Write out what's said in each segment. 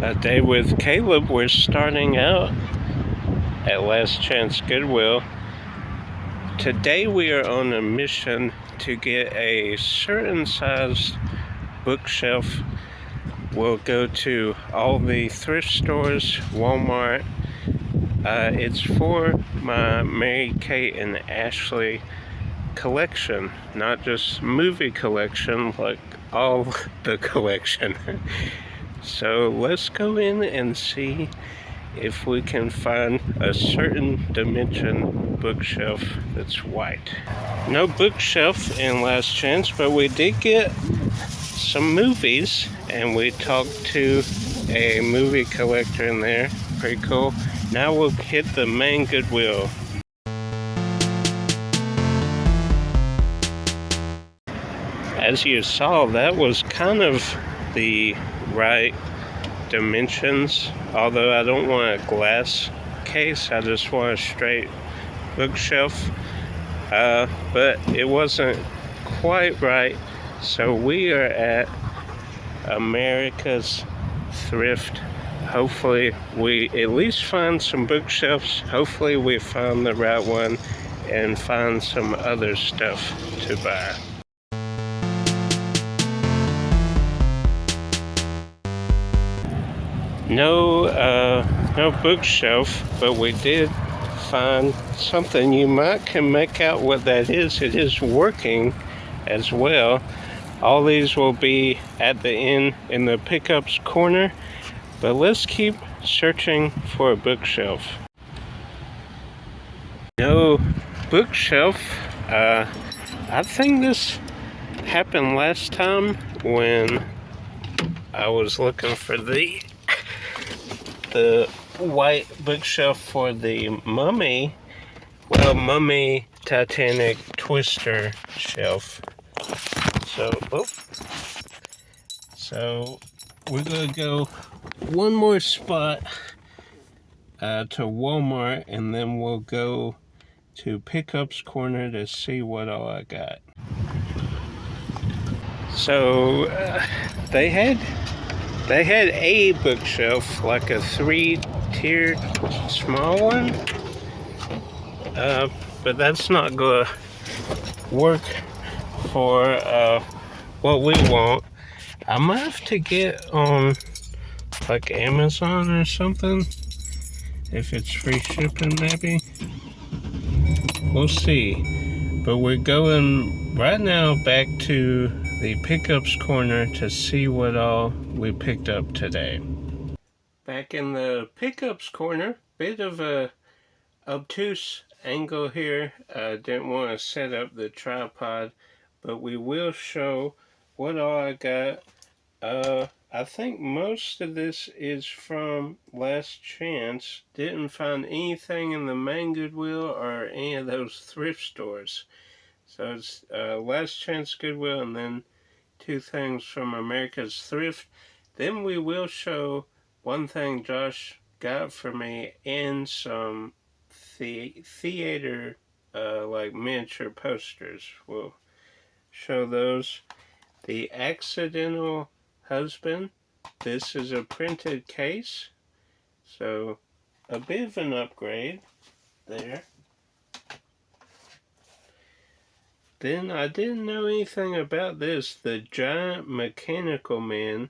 A day with Caleb. We're starting out at Last Chance Goodwill. Today we are on a mission to get a certain sized bookshelf. We'll go to all the thrift stores, Walmart. It's for my Mary Kate and Ashley collection, not just movie collection, like all the collection. So let's go in and see if we can find a certain dimension bookshelf that's white. No bookshelf in Last Chance, but we did get some movies, and we talked to a movie collector in there. Pretty cool. Now we'll hit the main Goodwill. As you saw, that was kind of the right dimensions, although I don't want a glass case, I just want a straight bookshelf, but it wasn't quite right, so we are at America's Thrift. Hopefully we at least find some bookshelves. Hopefully we found the right one and find some other stuff to buy. No bookshelf, but we did find something. You can make out what that is. It is working as well. All these will be at the end in the pickups corner, but let's keep searching for a bookshelf. No bookshelf. I think this happened last time when I was looking for the white bookshelf for the Mummy. Well, Mummy Titanic Twister shelf. So we're gonna go one more spot to Walmart, and then we'll go to Pickups Corner to see what all I got. So they had a bookshelf, like a 3-tiered small one, but that's not gonna work for what we want. I might have to get on like Amazon or something, if it's free shipping maybe. We'll see. But we're going right now back to the pickups corner to see what all we picked up today. Back in the pickups corner, bit of a obtuse angle here. Didn't want to set up the tripod, but we will show what all I got. I think most of this is from Last Chance. Didn't find anything in the main Goodwill or any of those thrift stores. So it's Last Chance Goodwill, and then 2 things from America's Thrift. Then we will show one thing Josh got for me, and some theater like miniature posters. We'll show those. The Accidental Husband. This is a printed case, so a bit of an upgrade there. Then I didn't know anything about this. The Giant Mechanical Man,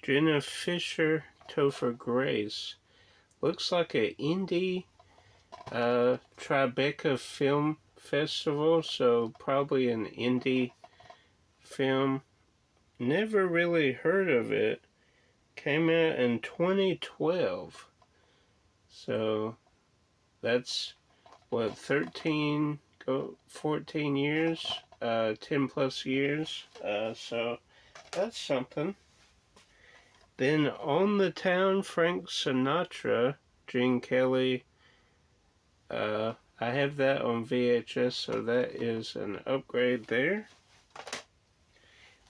Jenna Fisher Topher Grace. Looks like an indie Tribeca Film Festival, so probably an indie film. Never really heard of it. Came out in 2012. So that's what, 14 years, 10 plus years. So that's something. Then On the Town, Frank Sinatra, Gene Kelly. I have that on VHS, so that is an upgrade there.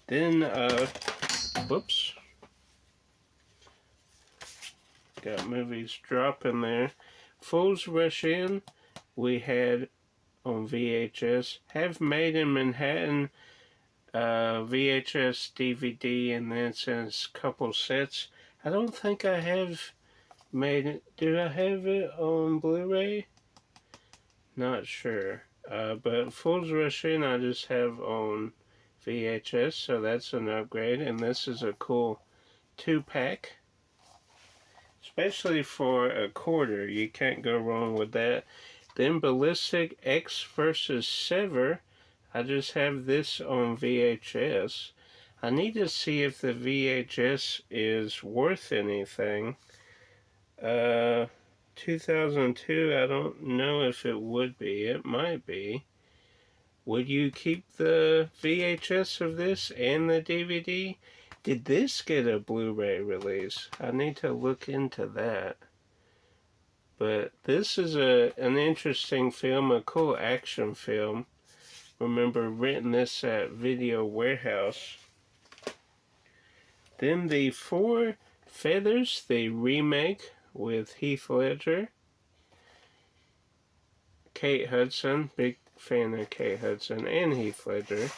Then, whoops. Got movies dropping there. Fools Rush In, we had on VHS. Have Made in Manhattan, VHS, DVD, and then it's in a couple sets. I don't think I have made it. Do I have it on Blu-ray? Not sure. But Fools Rush In I just have on VHS, so that's an upgrade. And this is a cool 2-pack. Especially for a quarter, you can't go wrong with that. Then Ballistic X versus Sever. I just have this on VHS. I need to see if the VHS is worth anything. 2002, I don't know if it would be. It might be. Would you keep the VHS of this and the DVD? Did this get a Blu-ray release? I need to look into that. But this is an interesting film, a cool action film. Remember renting this at Video Warehouse. Then the Four Feathers, the remake with Heath Ledger. Kate Hudson, big fan of Kate Hudson and Heath Ledger.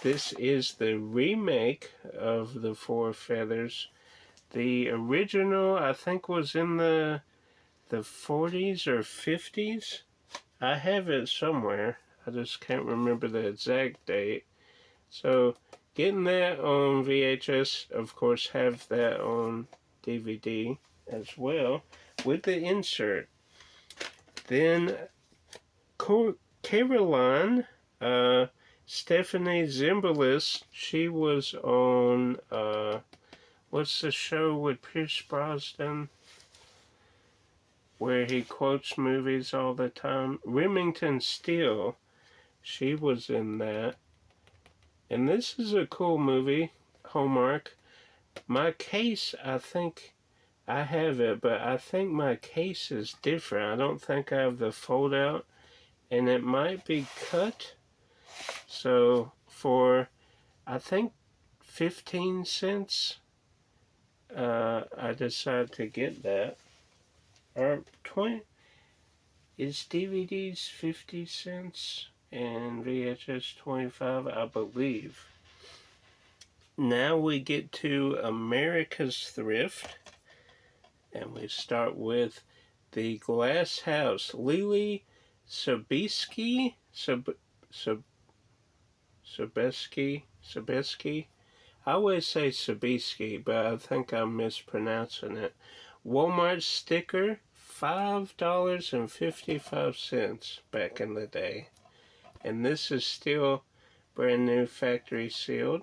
This is the remake of the Four Feathers. The original, I think, was in the 40s or 50s. I have it somewhere. I just can't remember the exact date. So, getting that on VHS, of course, have that on DVD as well, with the insert. Then, Caroline, Stephanie Zimbalist, she was on, what's the show with Pierce Brosnan, where he quotes movies all the time? Remington Steele, she was in that. And this is a cool movie, Hallmark. My case, I think I have it, but I think my case is different. I don't think I have the fold out, and it might be cut. So for, I think, 15 cents, I decided to get that. Or 20, is DVDs 50 cents and VHS 25, I believe. Now we get to America's Thrift, and we start with The Glass House. Lily Sobieski, Sobieski. I always say Sobieski, but I think I'm mispronouncing it. Walmart sticker, $5.55 back in the day. And this is still brand new, factory sealed.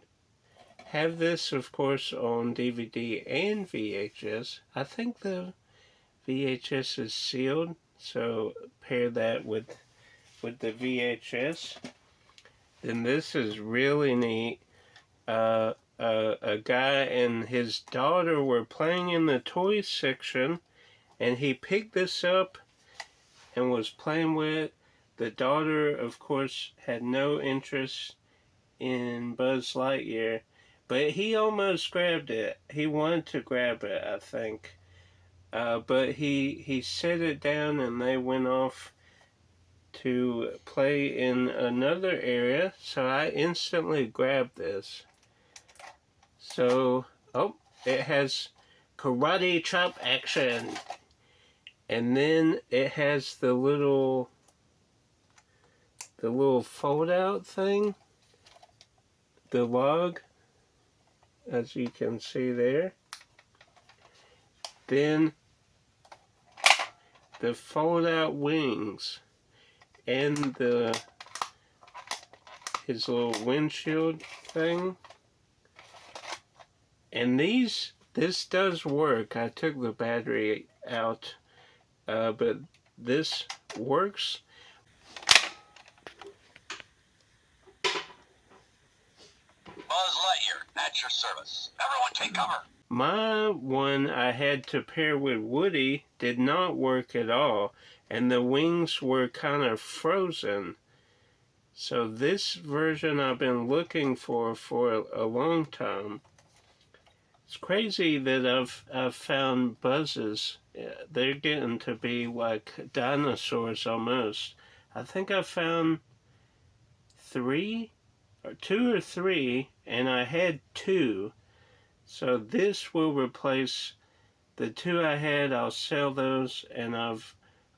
Have this, of course, on DVD and VHS. I think the VHS is sealed, so pair that with the VHS. Then this is really neat. A guy and his daughter were playing in the toys section, and he picked this up and was playing with it. The daughter, of course, had no interest in Buzz Lightyear, but he almost grabbed it. He wanted to grab it, I think. But he set it down, and they went off to play in another area, so I instantly grabbed this. So, it has karate chop action. And then it has the little fold out thing, the log, as you can see there. Then the fold out wings and his little windshield thing. And this does work. I took the battery out, but this works. Buzz Lightyear, at your service. Everyone take cover. My one I had to pair with Woody did not work at all, and the wings were kind of frozen. So this version I've been looking for a long time. It's crazy that I've found Buzzes. They're getting to be like dinosaurs almost. I think I found 2 or 3, and I had 2. So this will replace the two I had. I'll sell those, and I've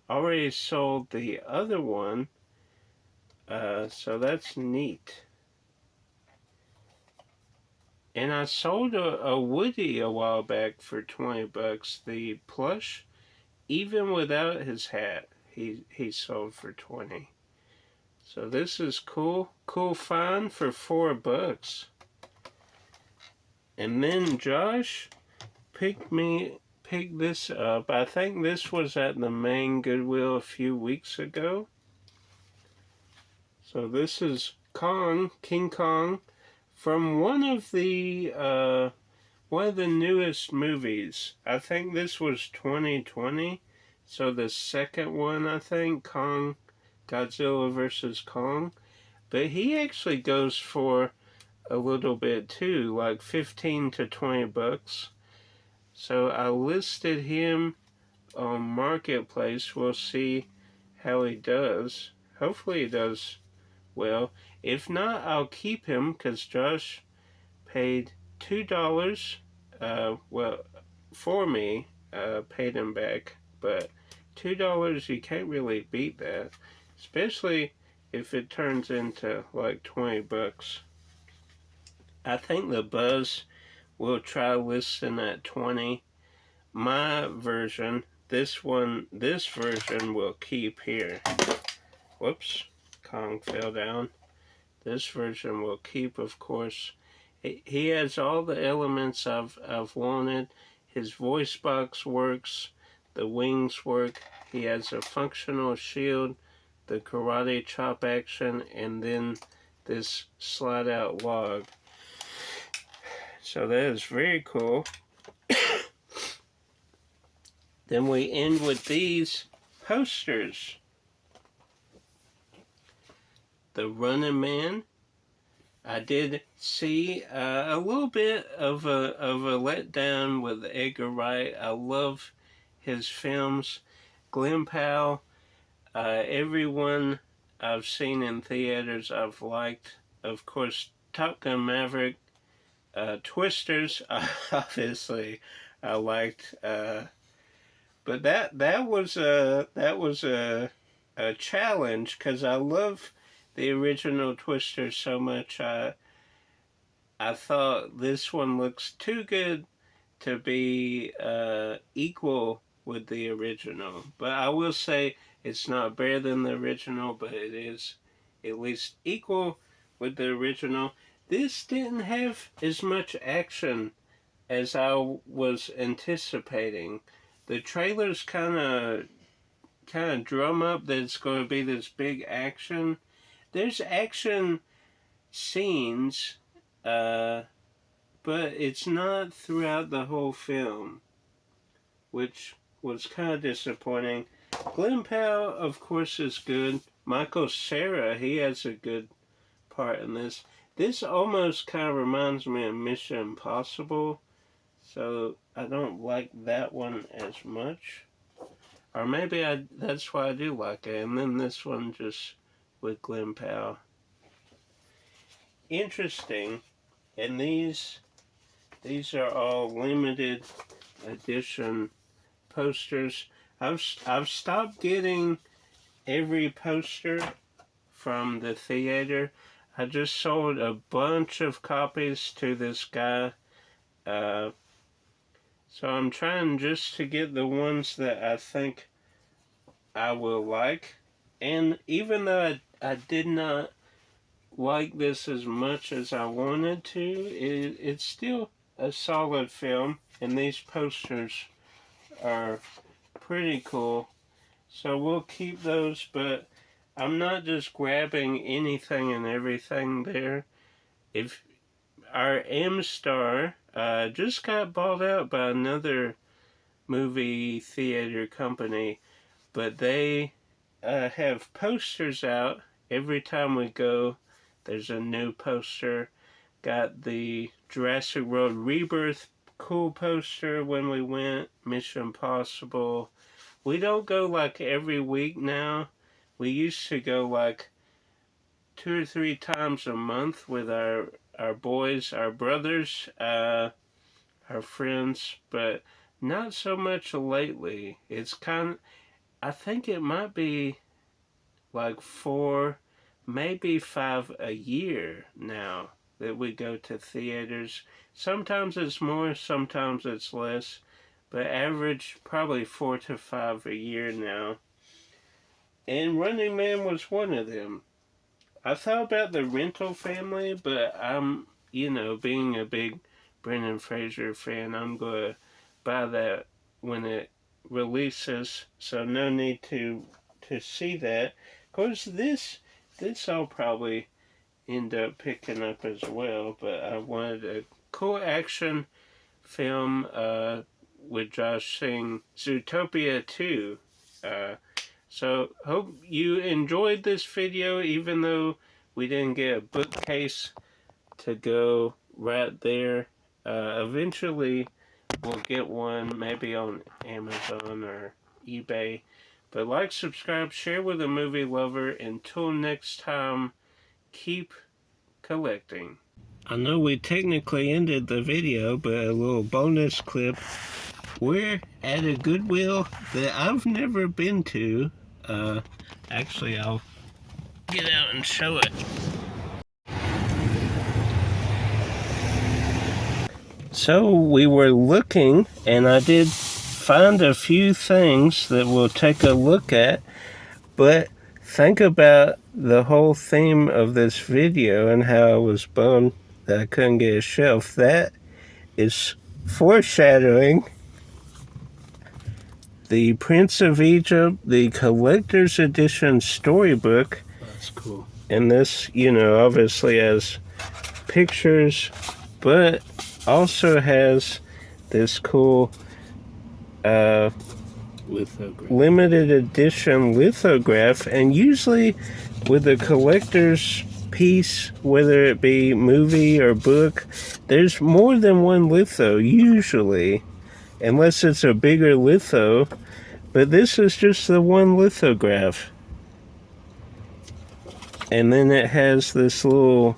already sold the other one. So that's neat. And I sold a Woody a while back for $20. The plush, even without his hat, he sold for 20. So this is cool. Cool find for $4. And then Josh picked this up. I think this was at the main Goodwill a few weeks ago. So this is King Kong, from one of the newest movies. I think this was 2020. So the second one, I think, Godzilla vs. Kong. But he actually goes for a little bit too, like 15 to $20. So I listed him on Marketplace. We'll see how he does. Hopefully he does well. If not, I'll keep him because Josh paid $2. For me, paid him back. But $2, you can't really beat that, especially if it turns into like $20. I think the Buzz will try listing at 20. My version, this version will keep here. Whoops, Kong fell down. This version will keep, of course. He has all the elements I've wanted. His voice box works. The wings work. He has a functional shield, the karate chop action, and then this slide out log. So that is very cool. Then we end with these posters. The Running Man. I did see a little bit of a letdown with Edgar Wright. I love his films. Glen Powell, everyone I've seen in theaters I've liked. Of course, Top Gun Maverick, Twisters, obviously I liked. But that was a challenge because I love the original Twister so much. I thought this one looks too good to be equal with the original. But I will say it's not better than the original, but it is at least equal with the original. This didn't have as much action as I was anticipating. The trailers kind of drum up that it's going to be this big action. There's action scenes, but it's not throughout the whole film, which was kind of disappointing. Glen Powell, of course, is good. Michael Cera, he has a good part in this. This almost kind of reminds me of Mission Impossible, so I don't like that one as much. Or maybe that's why I do like it. And then this one just with Glen Powell. Interesting. And these are all limited edition posters. I've stopped getting every poster from the theater. I just sold a bunch of copies to this guy. So I'm trying just to get the ones that I think I will like. And even though I did not like this as much as I wanted to, it's still a solid film. And these posters are pretty cool. So we'll keep those, but I'm not just grabbing anything and everything there. If our M-Star just got bought out by another movie theater company, but they have posters out every time we go. There's a new poster. Got the Jurassic World Rebirth cool poster when we went. Mission Impossible. We don't go like every week now. We used to go like 2 or 3 times a month with our boys, our brothers. our friends, but not so much lately. It's I think it might be like 4, maybe 5 a year now that we go to theaters. Sometimes it's more, sometimes it's less, but average probably 4 to 5 a year now. And Running Man was one of them. I thought about the Rental Family, but being a big Brendan Fraser fan, I'm going to buy that when it releases, so no need to see that. Of course, this I'll probably end up picking up as well, but I wanted a cool action film with Josh Singh, Zootopia 2. So hope you enjoyed this video, even though we didn't get a bookcase to go right there. Eventually we'll get one, maybe on Amazon or eBay. But like, subscribe, share with a movie lover. Until next time, keep collecting. I know we technically ended the video, but a little bonus clip. We're at a Goodwill that I've never been to. Actually, I'll get out and show it. So we were looking, and I did find a few things that we'll take a look at, but think about the whole theme of this video and how I was bummed that I couldn't get a shelf. That is foreshadowing the Prince of Egypt, the collector's edition storybook. That's cool. And this, obviously has pictures, but also has this cool Lithograph. limited edition lithograph. And usually with a collector's piece, whether it be movie or book, there's more than one litho usually, unless it's a bigger litho, but this is just the one lithograph. And then it has this little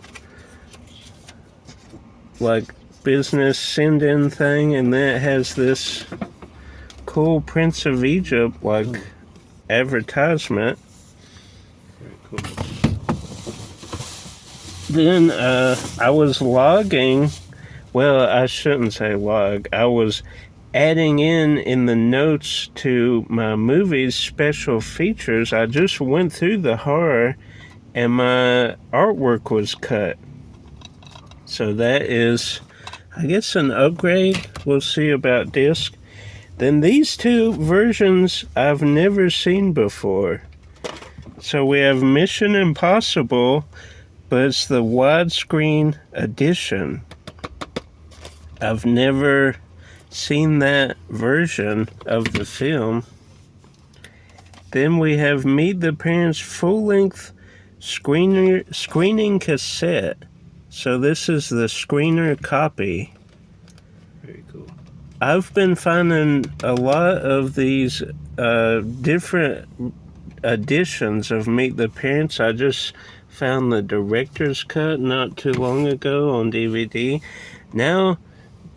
like business send-in thing, and then it has this cool Prince of Egypt like advertisement. Very cool. Then I was logging, well, I shouldn't say log, I was adding in the notes to my movie's special features. I just went through the horror and my artwork was cut. So that is, I guess, an upgrade. We'll see about disc. Then these two versions I've never seen before. So we have Mission Impossible, but it's the widescreen edition. I've never seen that version of the film. Then we have Meet the Parents full-length screening cassette. So this is the screener copy. Very cool. I've been finding a lot of these different editions of Meet the Parents. I just found the director's cut not too long ago on DVD. Now,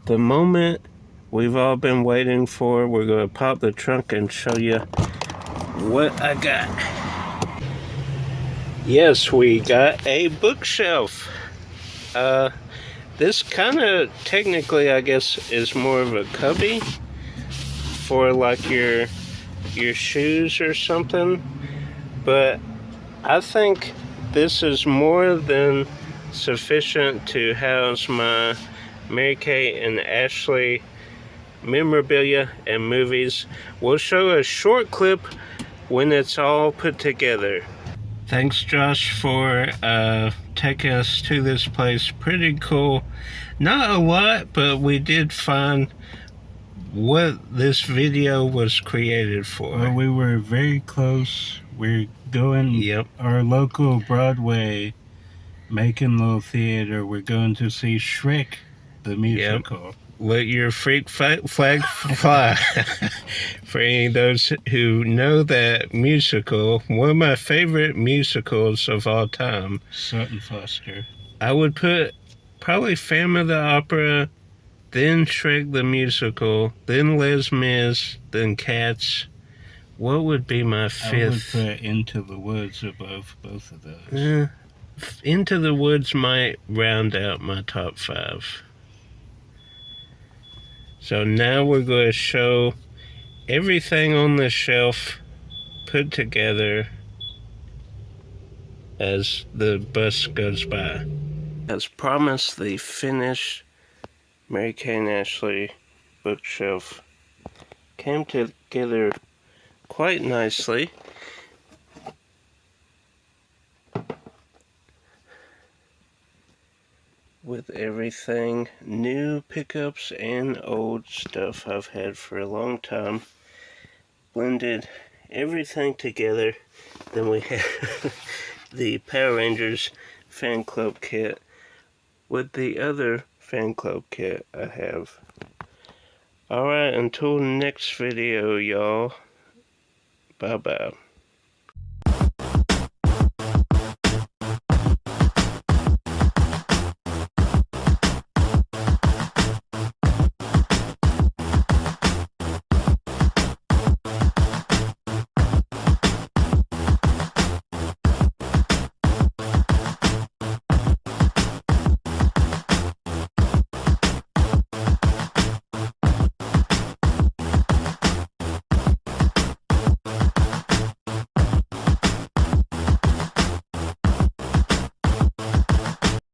the moment we've all been waiting for, we're going to pop the trunk and show you what I got. Yes, we got a bookshelf. This kind of technically, I guess, is more of a cubby for like your shoes or something, but I think this is more than sufficient to house my Mary-Kate and Ashley memorabilia and movies. We'll show a short clip when it's all put together. Thanks, Josh, for taking us to this place. Pretty cool. Not a lot, but we did find what this video was created for. Well, we were very close. We're going our local Broadway Macon Little Theater. We're going to see Shrek, the musical. Yep. Let your freak flag fly. For any of those who know that musical, one of my favorite musicals of all time. Sutton Foster. I would put probably Phantom of the Opera then Shrek the Musical, then Les Mis, then Cats. What would be my fifth? I would put Into the Woods above both of those. Into the Woods might round out my top 5. So now we're going to show everything on the shelf put together as the bus goes by. As promised, the finished Mary Kay and Ashley bookshelf came together quite nicely. With everything, new pickups and old stuff I've had for a long time. Blended everything together. Then we have the Power Rangers fan club kit with the other fan club kit I have. Alright, until next video, y'all. Bye-bye.